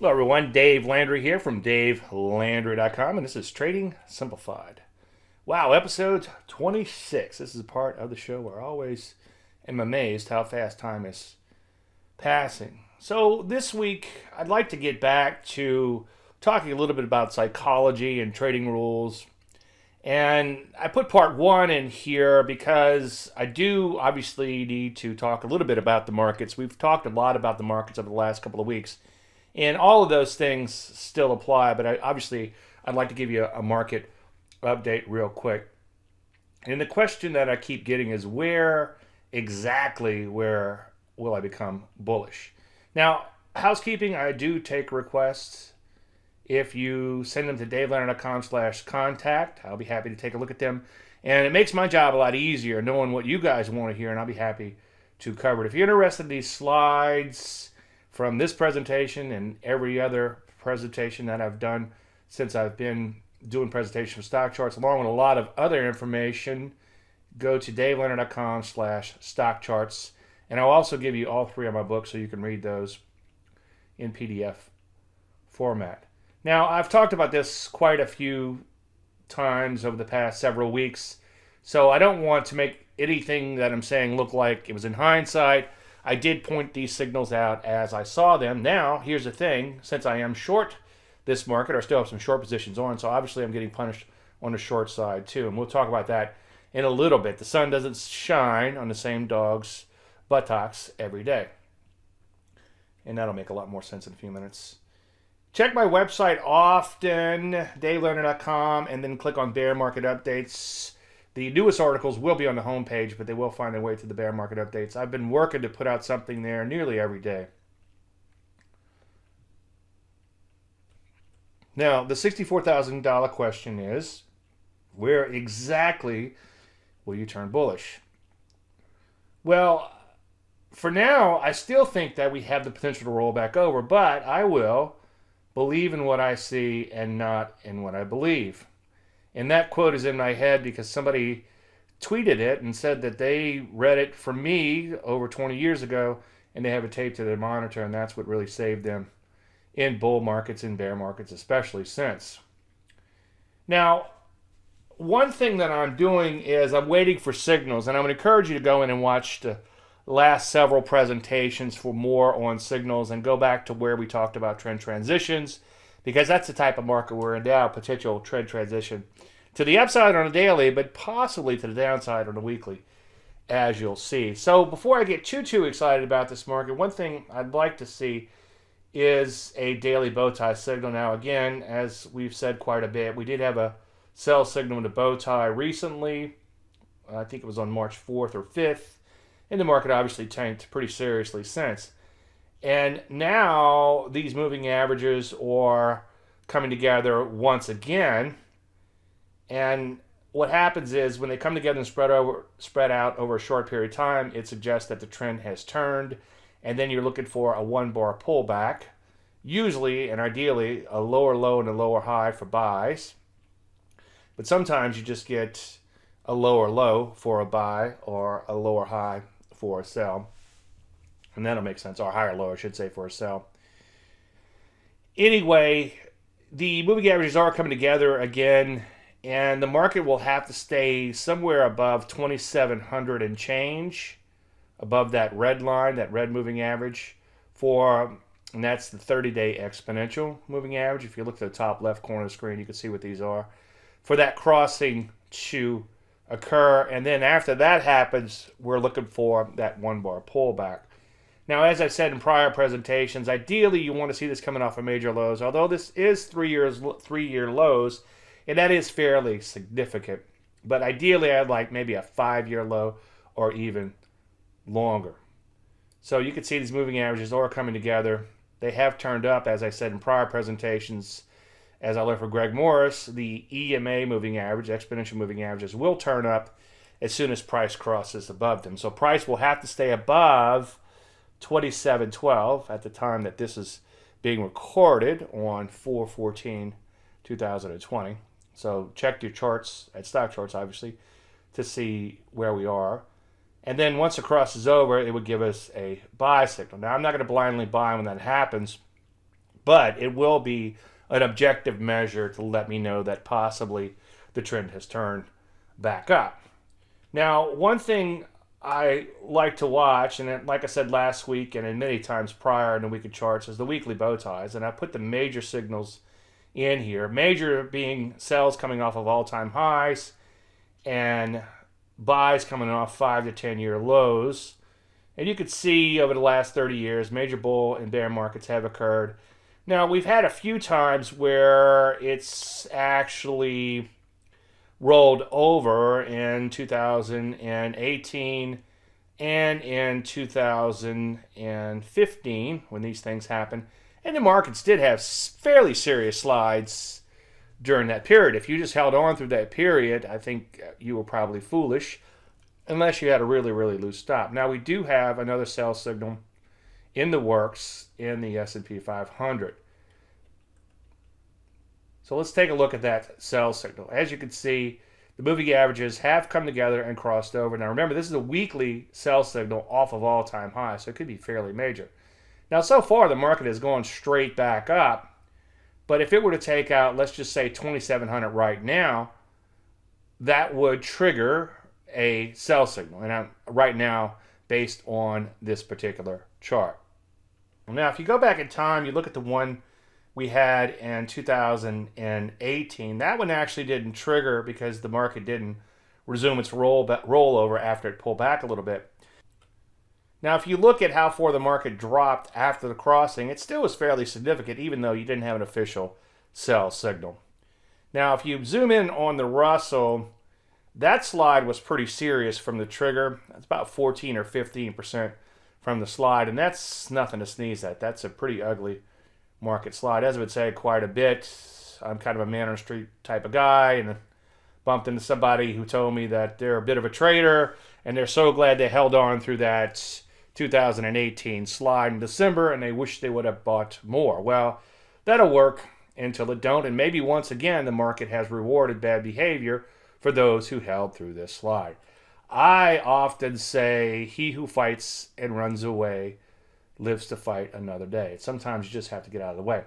Hello everyone, Dave Landry here from DaveLandry.com, and this is Trading Simplified. Wow, episode 26. This is a part of the show where I always am amazed how fast time is passing. So this week, I'd like to get back to talking a little bit about psychology and trading rules. And I put part one in here because I do obviously need to talk a little bit about the markets. We've talked a lot about the markets over the last couple of weeks. And all of those things still apply, but I'd like to give you a market update real quick. And the question that I keep getting is where will I become bullish? Now, housekeeping, I do take requests. If you send them to davelandry.com/contact, I'll be happy to take a look at them. And it makes my job a lot easier knowing what you guys want to hear, and I'll be happy to cover it. If you're interested in these slides from this presentation and every other presentation that I've done since I've been doing presentations for StockCharts, along with a lot of other information, go to davelandry.com/StockCharts. And I'll also give you all three of my books so you can read those in PDF format. Now, I've talked about this quite a few times over the past several weeks, so I don't want to make anything that I'm saying look like it was in hindsight. I did point these signals out as I saw them. Now, here's the thing. Since I am short this market, I still have some short positions on, so obviously I'm getting punished on the short side too. And we'll talk about that in a little bit. The sun doesn't shine on the same dog's buttocks every day. And that'll make a lot more sense in a few minutes. Check my website often, davelandry.com, and then click on Bear Market Updates. The newest articles will be on the homepage, but they will find their way to the bear market updates. I've been working to put out something there nearly every day. Now, the $64,000 question is, where exactly will you turn bullish? Well, for now, I still think that we have the potential to roll back over, but I will believe in what I see and not in what I believe. And that quote is in my head because somebody tweeted it and said that they read it from me over 20 years ago and they have it taped to their monitor, and that's what really saved them in bull markets and bear markets, especially since. Now, one thing that I'm doing is I'm waiting for signals, and I'm going to encourage you to go in and watch the last several presentations for more on signals and go back to where we talked about trend transitions, because that's the type of market we're in now, potential trend transition to the upside on a daily, but possibly to the downside on a weekly, as you'll see. So before I get too excited about this market, one thing I'd like to see is a daily bow tie signal. Now, again, as we've said quite a bit, we did have a sell signal in the bow tie recently. I think it was on March 4th or 5th, and the market obviously tanked pretty seriously since. And now these moving averages are coming together once again. And what happens is when they come together and spread out over a short period of time, it suggests that the trend has turned. And then you're looking for a one-bar pullback, usually and ideally a lower low and a lower high for buys. But sometimes you just get a lower low for a buy or a lower high for a sell. And that'll make sense, or higher low, I should say, for a sell. Anyway, the moving averages are coming together again, and the market will have to stay somewhere above 2,700 and change, above that red line, that red moving average, and that's the 30-day exponential moving average. If you look at the top left corner of the screen, you can see what these are. For that crossing to occur, and then after that happens, we're looking for that one-bar pullback. Now, as I said in prior presentations, ideally you want to see this coming off of major lows, although this is three-year lows, and that is fairly significant. But ideally, I'd like maybe a 5-year low or even longer. So you can see these moving averages are coming together. They have turned up, as I said in prior presentations. As I learned from Greg Morris, the EMA moving average, exponential moving averages, will turn up as soon as price crosses above them. So price will have to stay above 2712 at the time that this is being recorded on 4/14/2020. So check your charts at StockCharts, obviously, to see where we are. And then once it crosses over, it would give us a buy signal. Now, I'm not going to blindly buy when that happens, But it will be an objective measure to let me know that possibly the trend has turned back up. Now, one thing I like to watch, and like I said last week and many times prior in the weekly charts, is the weekly bow ties. And I put the major signals in here. Major being sells coming off of all-time highs and buys coming off 5 to 10 year lows. And you could see over the last 30 years, major bull and bear markets have occurred. Now, we've had a few times where it's actually rolled over in 2018 and in 2015 when these things happen. And the markets did have fairly serious slides during that period. If you just held on through that period, I think you were probably foolish unless you had a really, really loose stop. Now, we do have another sell signal in the works in the S&P 500. So let's take a look at that sell signal. As you can see, the moving averages have come together and crossed over. Now remember, this is a weekly sell signal off of all-time highs, so it could be fairly major. Now so far, the market has gone straight back up, but if it were to take out, let's just say 2,700 right now, that would trigger a sell signal, and right now, based on this particular chart. Now, if you go back in time, you look at the one we had in 2018, that one actually didn't trigger because the market didn't resume its rollover after it pulled back a little bit. Now, if you look at how far the market dropped after the crossing, it still was fairly significant, even though you didn't have an official sell signal. Now, if you zoom in on the Russell, that slide was pretty serious from the trigger. It's about 14 or 15% from the slide, and that's nothing to sneeze at. That's a pretty ugly market slide. As I would say, quite a bit. I'm kind of a man on the street type of guy, and bumped into somebody who told me that they're a bit of a trader, and they're so glad they held on through that 2018 slide in December, and they wish they would have bought more. Well, that'll work until it don't, and maybe once again the market has rewarded bad behavior for those who held through this slide. I often say, he who fights and runs away lives to fight another day. Sometimes you just have to get out of the way.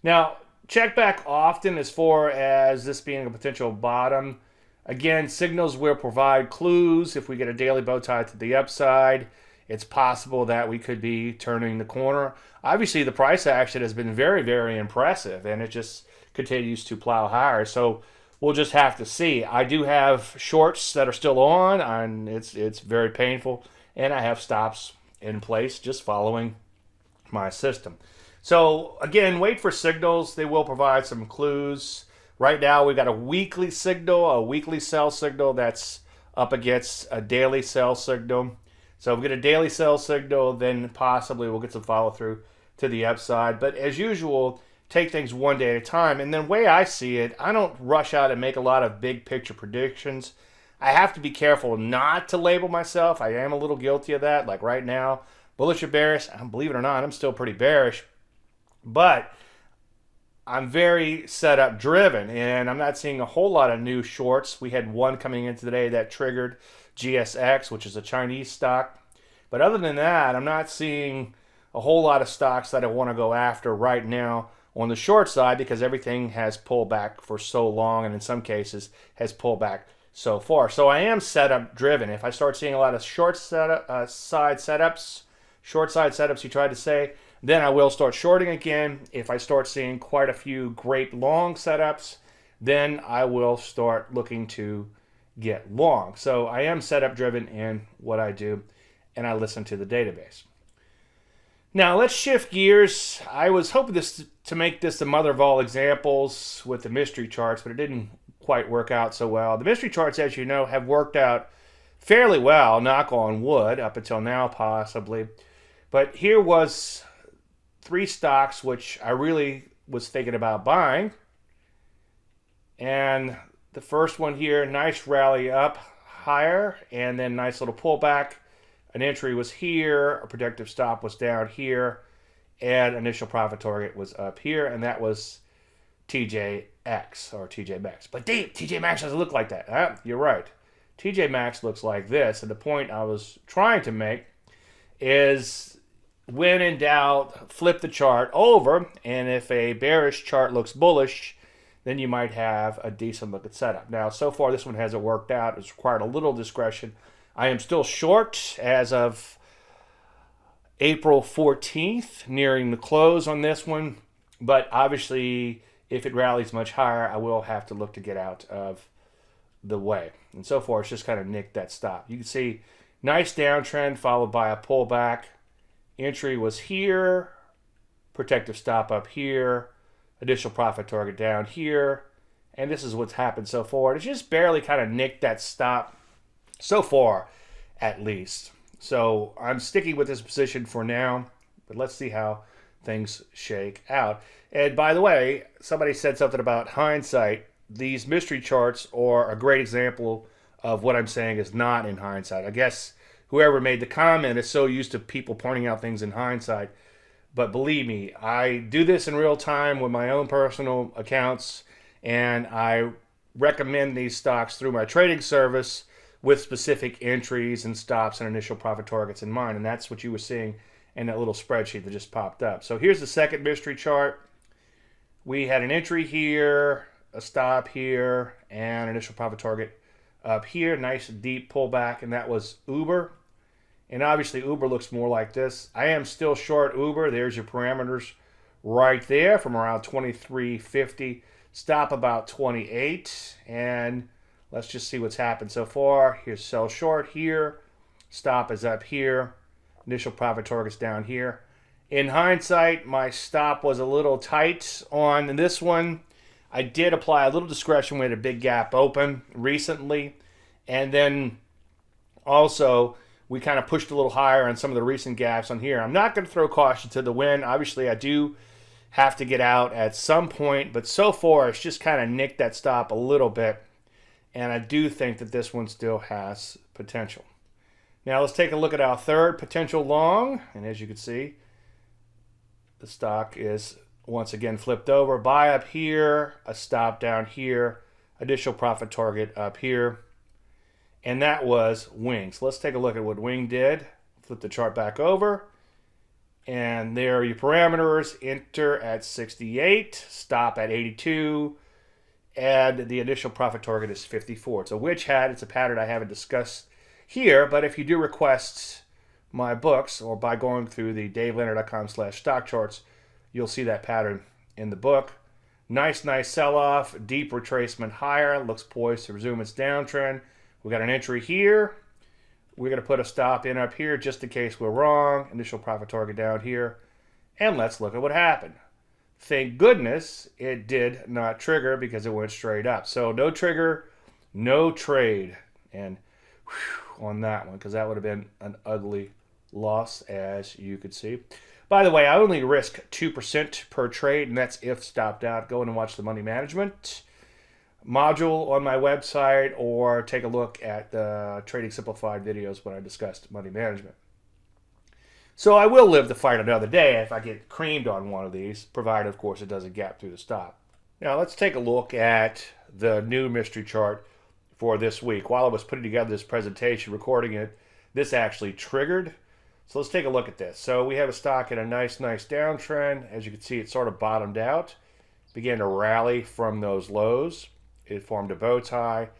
Now, check back often as far as this being a potential bottom. Again, signals will provide clues. If we get a daily bow tie to the upside, it's possible that we could be turning the corner. Obviously, the price action has been very, very impressive, and it just continues to plow higher. So we'll just have to see. I do have shorts that are still on, and it's very painful, and I have stops in place just following my system. So again, wait for signals. They will provide some clues. Right now we've got a weekly signal, a weekly sell signal that's up against a daily sell signal. So if we get a daily sell signal, then possibly we'll get some follow through to the upside. But as usual, take things one day at a time. And then the way I see it, I don't rush out and make a lot of big picture predictions. I have to be careful not to label myself. I am a little guilty of that. Like right now, bullish or bearish, believe it or not, I'm still pretty bearish. But I'm very setup driven, and I'm not seeing a whole lot of new shorts. We had one coming in today that triggered GSX, which is a Chinese stock. But other than that, I'm not seeing a whole lot of stocks that I want to go after right now on the short side, because everything has pulled back for so long, and in some cases has pulled back so far. So I am setup driven. If I start seeing a lot of short side setups, you tried to say, then I will start shorting again. If I start seeing quite a few great long setups, then I will start looking to get long. So I am setup driven in what I do, and I listen to the database. Now let's shift gears. I was hoping to make this the mother of all examples with the mystery charts, but it didn't quite work out so well. The mystery charts, as you know, have worked out fairly well, knock on wood, up until now possibly. But here was 3 stocks which I really was thinking about buying. And the first one here, nice rally up higher, and then nice little pullback. An entry was here, a protective stop was down here, and initial profit target was up here, and that was TJX, or TJ Maxx. But Dave, TJ Maxx doesn't look like that. You're right. TJ Maxx looks like this, and the point I was trying to make is when in doubt, flip the chart over, and if a bearish chart looks bullish, then you might have a decent look at setup. Now, so far, this one hasn't worked out. It's required a little discretion. I am still short as of April 14th, nearing the close on this one. But obviously, if it rallies much higher, I will have to look to get out of the way. And so far, it's just kind of nicked that stop. You can see nice downtrend followed by a pullback. Entry was here, protective stop up here, additional profit target down here, and this is what's happened so far. It's just barely kind of nicked that stop so far, at least. So I'm sticking with this position for now, but let's see how things shake out. And by the way, somebody said something about hindsight. These mystery charts are a great example of what I'm saying is not in hindsight. I guess whoever made the comment is so used to people pointing out things in hindsight. But believe me, I do this in real time with my own personal accounts, and I recommend these stocks through my trading service with specific entries and stops and initial profit targets in mind. And that's what you were seeing in that little spreadsheet that just popped up. So here's the second mystery chart. We had an entry here, a stop here, and initial profit target up here. Nice deep pullback, and that was Uber. And obviously, Uber looks more like this. I am still short Uber. There's your parameters right there from around 23.50. Stop about 28. And let's just see what's happened so far. Here's sell short here. Stop is up here. Initial profit target's down here. In hindsight, my stop was a little tight on this one. I did apply a little discretion. We had a big gap open recently. And then also, we kind of pushed a little higher on some of the recent gaps on here. I'm not going to throw caution to the wind. Obviously, I do have to get out at some point, but so far, it's just kind of nicked that stop a little bit, and I do think that this one still has potential. Now, let's take a look at our third potential long, and as you can see, the stock is once again flipped over. Buy up here, a stop down here, additional profit target up here. And that was Wing. So let's take a look at what Wing did. Flip the chart back over. And there are your parameters. Enter at 68. Stop at 82. And the initial profit target is 54. It's a witch hat. It's a pattern I haven't discussed here. But if you do request my books, or by going through the davelandry.com/StockCharts, you'll see that pattern in the book. Nice sell-off. Deep retracement higher. Looks poised to resume its downtrend. We got an entry here. We're going to put a stop in up here just in case we're wrong. Initial profit target down here. And let's look at what happened. Thank goodness it did not trigger because it went straight up. So no trigger, no trade. And on that one, because that would have been an ugly loss, as you could see. By the way, I only risk 2% per trade, and that's if stopped out. Go in and watch the money management module on my website, or take a look at the Trading Simplified videos when I discussed money management. So I will live to fight another day if I get creamed on one of these, provided, of course, it doesn't gap through the stop. Now let's take a look at the new mystery chart for this week. While I was putting together this presentation, recording it, this actually triggered. So let's take a look at this. So we have a stock in a nice downtrend. As you can see, it sort of bottomed out, began to rally from those lows. It formed a bow tie,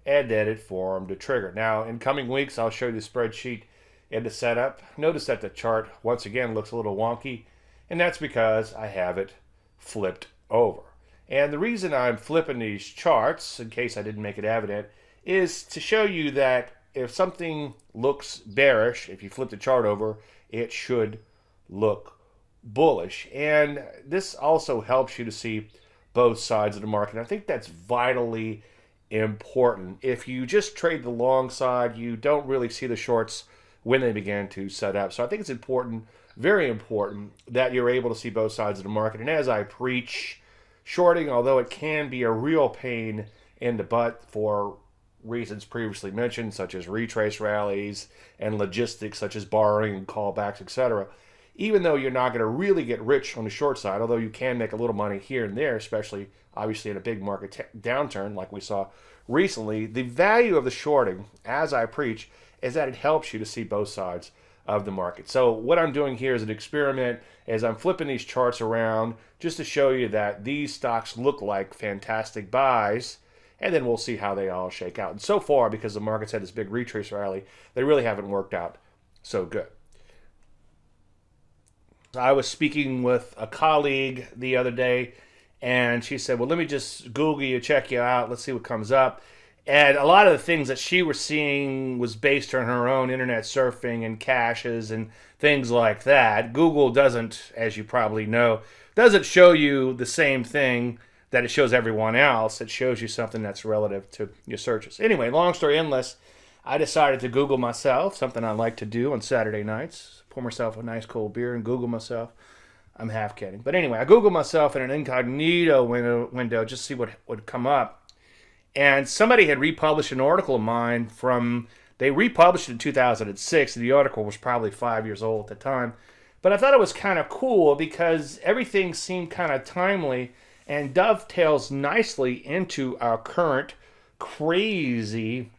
and then it formed a trigger. Now, in coming weeks, I'll show you the spreadsheet and the setup. Notice that the chart, once again, looks a little wonky, and that's because I have it flipped over. And the reason I'm flipping these charts, in case I didn't make it evident, is to show you that if something looks bearish, if you flip the chart over, it should look bullish. And this also helps you to see both sides of the market. I think that's vitally important. If you just trade the long side, you don't really see the shorts when they begin to set up. So I think it's important, very important, that you're able to see both sides of the market. And as I preach, shorting, although it can be a real pain in the butt for reasons previously mentioned, such as retrace rallies and logistics such as borrowing and callbacks, etc., even though you're not going to really get rich on the short side, although you can make a little money here and there, especially obviously in a big market downturn like we saw recently, the value of the shorting, as I preach, is that it helps you to see both sides of the market. So what I'm doing here is an experiment as I'm flipping these charts around just to show you that these stocks look like fantastic buys, and then we'll see how they all shake out. And so far, because the market's had this big retrace rally, they really haven't worked out so good. I was speaking with a colleague the other day, and she said, well, let me just Google you, check you out, let's see what comes up. And a lot of the things that she was seeing was based on her own internet surfing and caches and things like that. Google doesn't, as you probably know, doesn't show you the same thing that it shows everyone else. It shows you something that's relative to your searches. Anyway, long story endless, I decided to Google myself, something I like to do on Saturday nights. Pour myself a nice cold beer and Google myself. I'm half kidding. But anyway, I Googled myself in an incognito window just to see what would come up. And somebody had republished an article of mine they republished it in 2006. And the article was probably 5 years old at the time. But I thought it was kind of cool because everything seemed kind of timely and dovetails nicely into our current crazy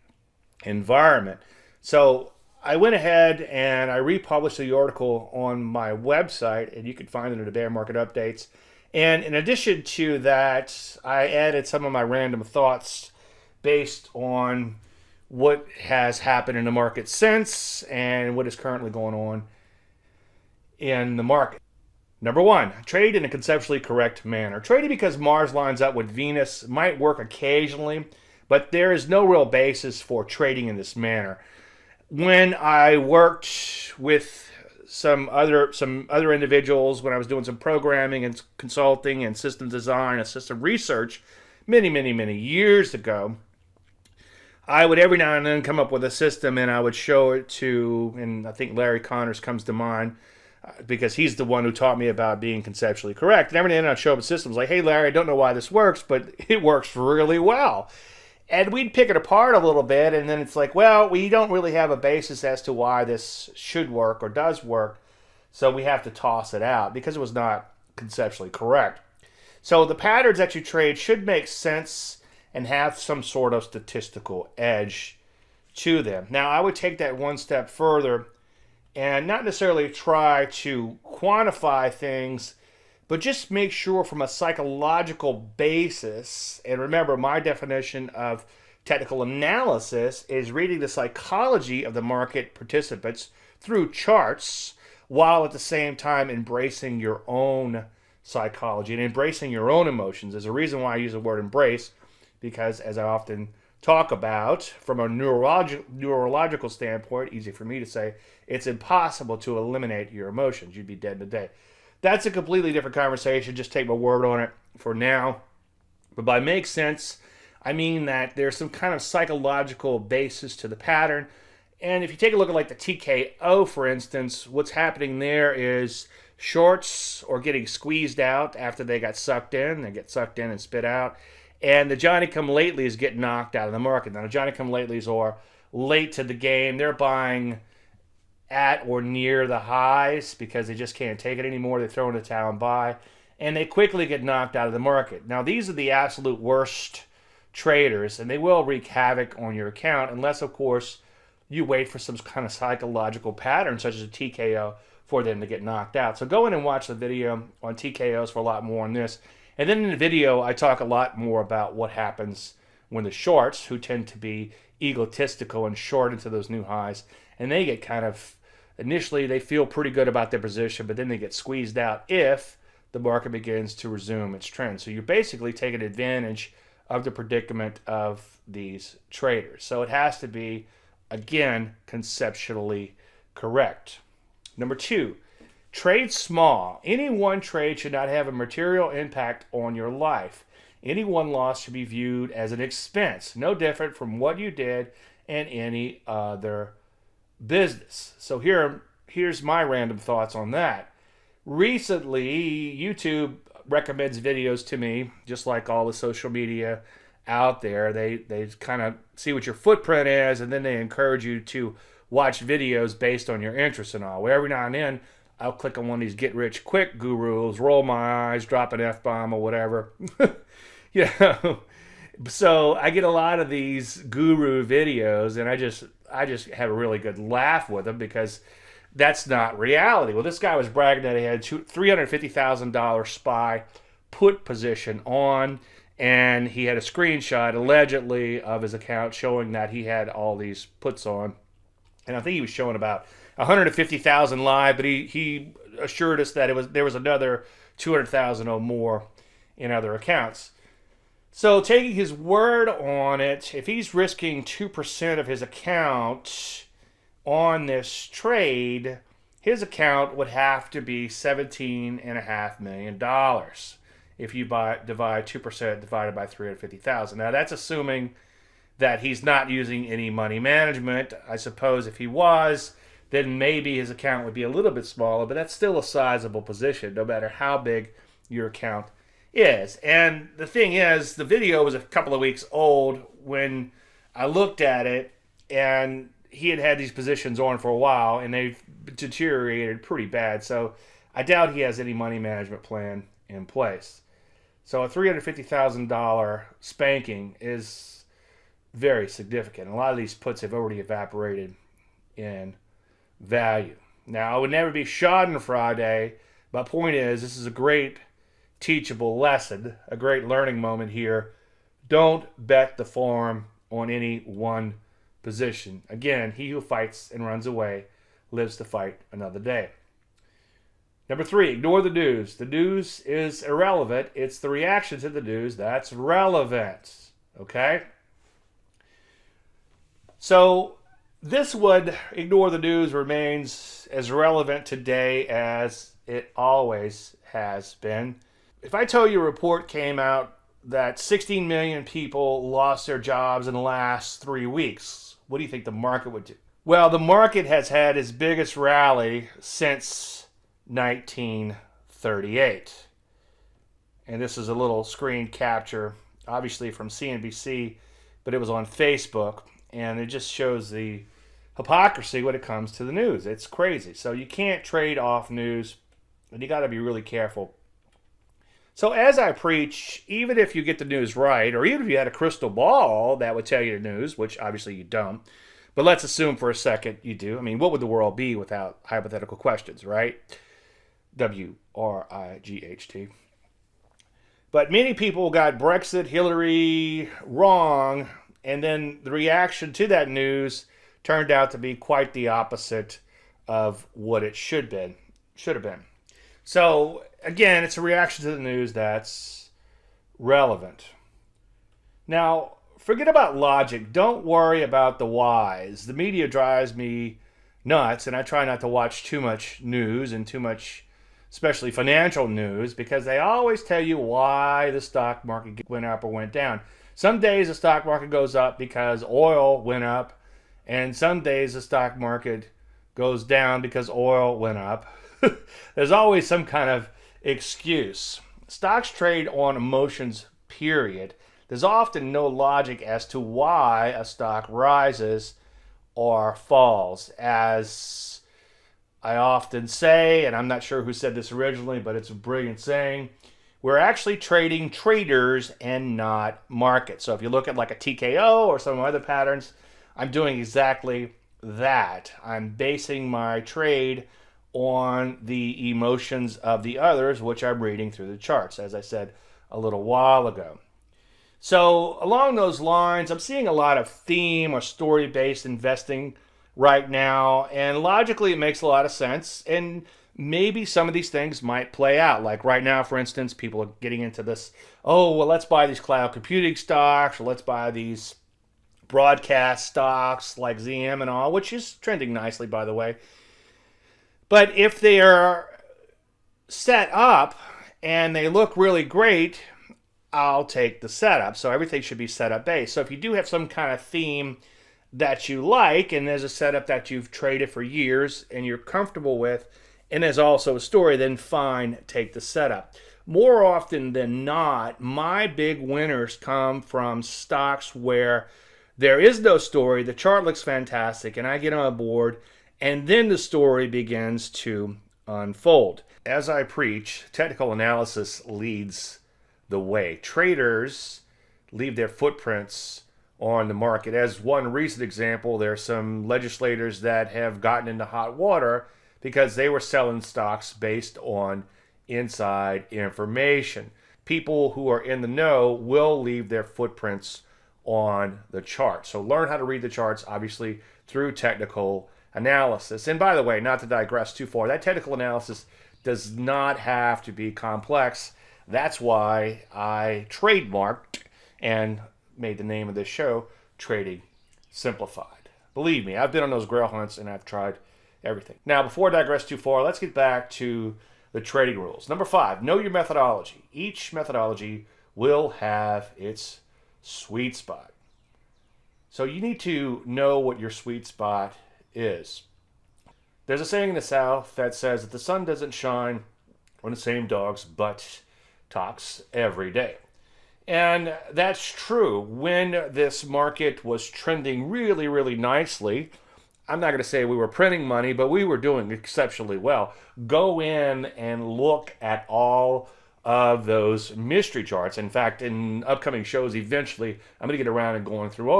environment. So I went ahead and I republished the article on my website, and you can find it in the Bear Market Updates. And in addition to that, I added some of my random thoughts based on what has happened in the market since and what is currently going on in the market. Number one, trade in a conceptually correct manner. Trading because Mars lines up with Venus might work occasionally, but there is no real basis for trading in this manner. When I worked with some other individuals, when I was doing some programming and consulting and system design and system research many years ago, I would every now and then come up with a system and I would show it to, and I think Larry Connors comes to mind because he's the one who taught me about being conceptually correct. And every now and then I'd show up systems like, hey Larry, I don't know why this works, but it works really well. And we'd pick it apart a little bit, and then it's like, well, we don't really have a basis as to why this should work or does work, so we have to toss it out because it was not conceptually correct. So the patterns that you trade should make sense and have some sort of statistical edge to them. Now, I would take that one step further and not necessarily try to quantify things, but just make sure from a psychological basis, and remember my definition of technical analysis is reading the psychology of the market participants through charts while at the same time embracing your own psychology and embracing your own emotions. There's a reason why I use the word embrace, because as I often talk about, from a neurological standpoint, easy for me to say, it's impossible to eliminate your emotions. You'd be dead in a day. That's a completely different conversation. Just take my word on it for now. But by make sense, I mean that there's some kind of psychological basis to the pattern. And if you take a look at like the TKO, for instance, what's happening there is shorts are getting squeezed out after they got sucked in. They get sucked in and spit out. And the Johnny-come-latelys get knocked out of the market. Now, the Johnny-come-latelys are late to the game. They're buying at or near the highs because they just can't take it anymore. They throw in the towel and buy, and they quickly get knocked out of the market. Now, these are the absolute worst traders, and they will wreak havoc on your account unless, of course, you wait for some kind of psychological pattern, such as a TKO, for them to get knocked out. So go in and watch the video on TKOs for a lot more on this. And then in the video, I talk a lot more about what happens when the shorts, who tend to be egotistical and short into those new highs, and they get kind of, initially they feel pretty good about their position, but then they get squeezed out if the market begins to resume its trend. So you're basically taking advantage of the predicament of these traders. So it has to be, again, conceptually correct. Number two, trade small. Any one trade should not have a material impact on your life. Any one loss should be viewed as an expense, no different from what you did in any other business. So here's my random thoughts on that. Recently, YouTube recommends videos to me, just like all the social media out there. They kind of see what your footprint is, and then they encourage you to watch videos based on your interests and all. Well, every now and then, I'll click on one of these get-rich-quick gurus, roll my eyes, drop an F-bomb or whatever. You know, so I get a lot of these guru videos, and I just have a really good laugh with them because that's not reality. Well, this guy was bragging that he had $350,000 SPY put position on, and he had a screenshot allegedly of his account showing that he had all these puts on. And I think he was showing about 150,000 live, but he assured us that there was another 200,000 or more in other accounts. So taking his word on it, if he's risking 2% of his account on this trade, his account would have to be $17.5 million if you divide 2% divided by 350,000. Now that's assuming that he's not using any money management. I suppose if he was, then maybe his account would be a little bit smaller, but that's still a sizable position, no matter how big your account is. And the thing is, the video was a couple of weeks old when I looked at it, and he had these positions on for a while, and they've deteriorated pretty bad. So I doubt he has any money management plan in place. So a $350,000 spanking is very significant. A lot of these puts have already evaporated in value. Now, I would never be Schadenfreude, but point is, this is a great teachable lesson, a great learning moment here. Don't bet the farm on any one position. Again, he who fights and runs away lives to fight another day. Number 3, ignore the news. The news is irrelevant. It's the reaction to the news that's relevant. Okay? So this would ignore the news remains as relevant today as it always has been. If I tell you a report came out that 16 million people lost their jobs in the last 3 weeks, what do you think the market would do? Well, the market has had its biggest rally since 1938. And this is a little screen capture, obviously from CNBC, but it was on Facebook. And it just shows the hypocrisy when it comes to the news. It's crazy. So you can't trade off news, and you got to be really careful. So as I preach, even if you get the news right, or even if you had a crystal ball that would tell you the news, which obviously you don't, but let's assume for a second you do. I mean, what would the world be without hypothetical questions, right? WRIGHT. But many people got Brexit, Hillary wrong, and then the reaction to that news turned out to be quite the opposite of what it should have been. So again, it's a reaction to the news that's relevant. Now, forget about logic. Don't worry about the whys. The media drives me nuts, and I try not to watch too much news and too much, especially financial news, because they always tell you why the stock market went up or went down. Some days the stock market goes up because oil went up, and some days the stock market goes down because oil went up. There's always some kind of excuse. Stocks trade on emotions, period. There's often no logic as to why a stock rises or falls. As I often say, and I'm not sure who said this originally, but it's a brilliant saying, we're actually trading traders and not markets. So if you look at like a TKO or some other patterns, I'm doing exactly that. I'm basing my trade on the emotions of the others, which I'm reading through the charts, as I said a little while ago. So along those lines, I'm seeing a lot of theme or story-based investing right now, and logically it makes a lot of sense, and maybe some of these things might play out. Like right now, for instance, people are getting into this, oh, well, let's buy these cloud computing stocks, or let's buy these broadcast stocks like ZM and all, which is trending nicely, by the way. But if they are set up and they look really great, I'll take the setup. So everything should be setup based. So if you do have some kind of theme that you like, and there's a setup that you've traded for years and you're comfortable with, and there's also a story, then fine, take the setup. More often than not, my big winners come from stocks where there is no story, the chart looks fantastic, and I get on board, and then the story begins to unfold. As I preach, technical analysis leads the way. Traders leave their footprints on the market. As one recent example, there are some legislators that have gotten into hot water because they were selling stocks based on inside information. People who are in the know will leave their footprints on the chart. So learn how to read the charts, obviously, through technical analysis. And by the way, not to digress too far, that technical analysis does not have to be complex. That's why I trademarked and made the name of this show Trading Simplified. Believe me, I've been on those grail hunts and I've tried everything. Now, before I digress too far, let's get back to the trading rules. Number 5, know your methodology. Each methodology will have its sweet spot. So you need to know what your sweet spot is. There's a saying in the South that says that the sun doesn't shine on the same dog's butt talks every day. And that's true. When this market was trending really, really nicely, I'm not going to say we were printing money, but we were doing exceptionally well. Go in and look at all of those mystery charts. In fact, in upcoming shows, eventually, I'm going to get around and going through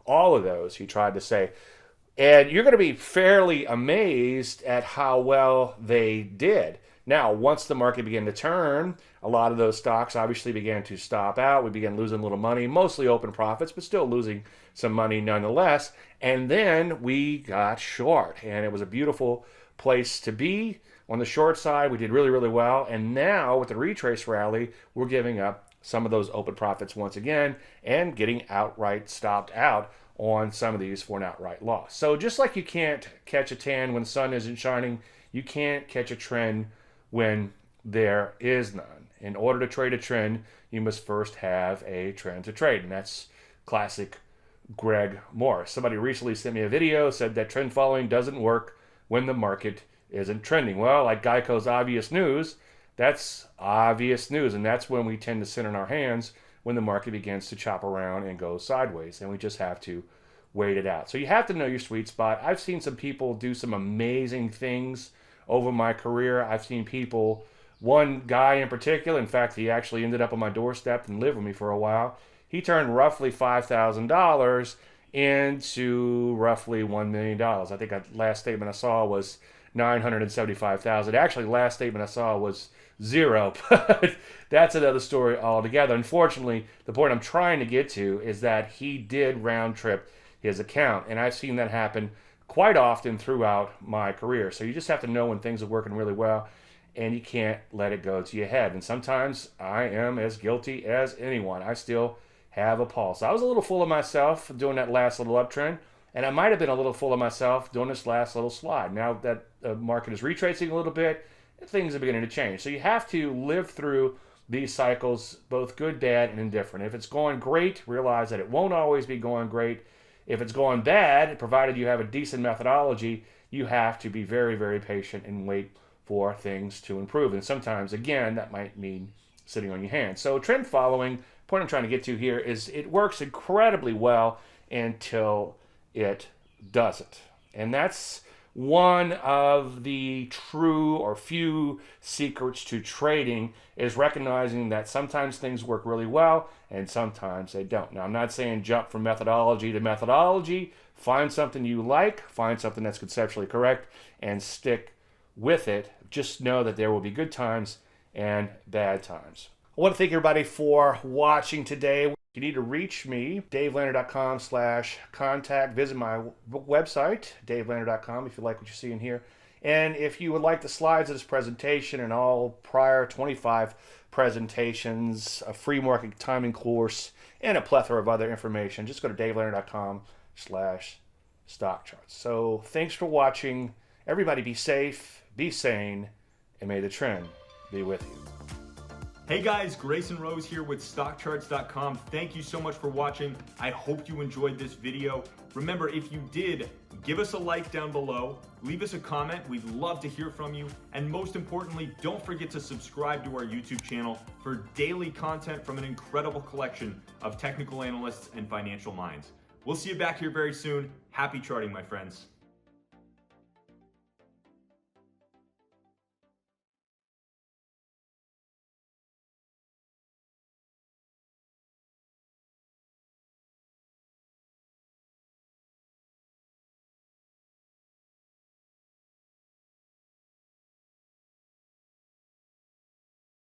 all of those, he tried to say. And you're going to be fairly amazed at how well they did. Now, once the market began to turn, a lot of those stocks obviously began to stop out. We began losing a little money, mostly open profits, but still losing some money nonetheless. And then we got short, and it was a beautiful place to be. On the short side, we did really, really well. And now with the retrace rally, we're giving up some of those open profits once again and getting outright stopped out on some of these for an outright loss. So just like you can't catch a tan when the sun isn't shining, you can't catch a trend when there is none. In order to trade a trend, you must first have a trend to trade. And that's classic Greg Morris. Somebody recently sent me a video, said that trend following doesn't work when the market isn't trending. Well, like Geico's obvious news, that's obvious news. And that's when we tend to sit in our hands when the market begins to chop around and go sideways. And we just have to wait it out. So you have to know your sweet spot. I've seen some people do some amazing things over my career. I've seen people, one guy in particular, in fact, he actually ended up on my doorstep and lived with me for a while. He turned roughly $5,000 into roughly $1 million. I think the last statement I saw was $975,000. Actually, last statement I saw was zero, but that's another story altogether. Unfortunately, the point I'm trying to get to is that he did round trip his account, and I've seen that happen quite often throughout my career. So you just have to know when things are working really well, and you can't let it go to your head. And sometimes I am as guilty as anyone. I still have a pulse. I was a little full of myself doing that last little uptrend, and I might have been a little full of myself doing this last little slide. Now that the market is retracing a little bit, things are beginning to change. So you have to live through these cycles, both good, bad, and indifferent. If it's going great, realize that it won't always be going great. If it's going bad, provided you have a decent methodology, you have to be very, very patient and wait for things to improve. And sometimes, again, that might mean sitting on your hands. So trend following, the point I'm trying to get to here is it works incredibly well until it doesn't. And that's one of the true or few secrets to trading, is recognizing that sometimes things work really well and sometimes they don't. Now, I'm not saying jump from methodology to methodology. Find something you like, find something that's conceptually correct, and stick with it. Just know that there will be good times and bad times. I want to thank everybody for watching today. You need to reach me, davelandry.com/contact. Visit my website, davelandry.com, if you like what you're seeing here. And if you would like the slides of this presentation and all prior 25 presentations, a free market timing course, and a plethora of other information, just go to davelandry.com/StockCharts. So thanks for watching. Everybody be safe, be sane, and may the trend be with you. Hey guys, Grayson Rose here with StockCharts.com. Thank you so much for watching. I hope you enjoyed this video. Remember, if you did, give us a like down below, leave us a comment. We'd love to hear from you. And most importantly, don't forget to subscribe to our YouTube channel for daily content from an incredible collection of technical analysts and financial minds. We'll see you back here very soon. Happy charting, my friends.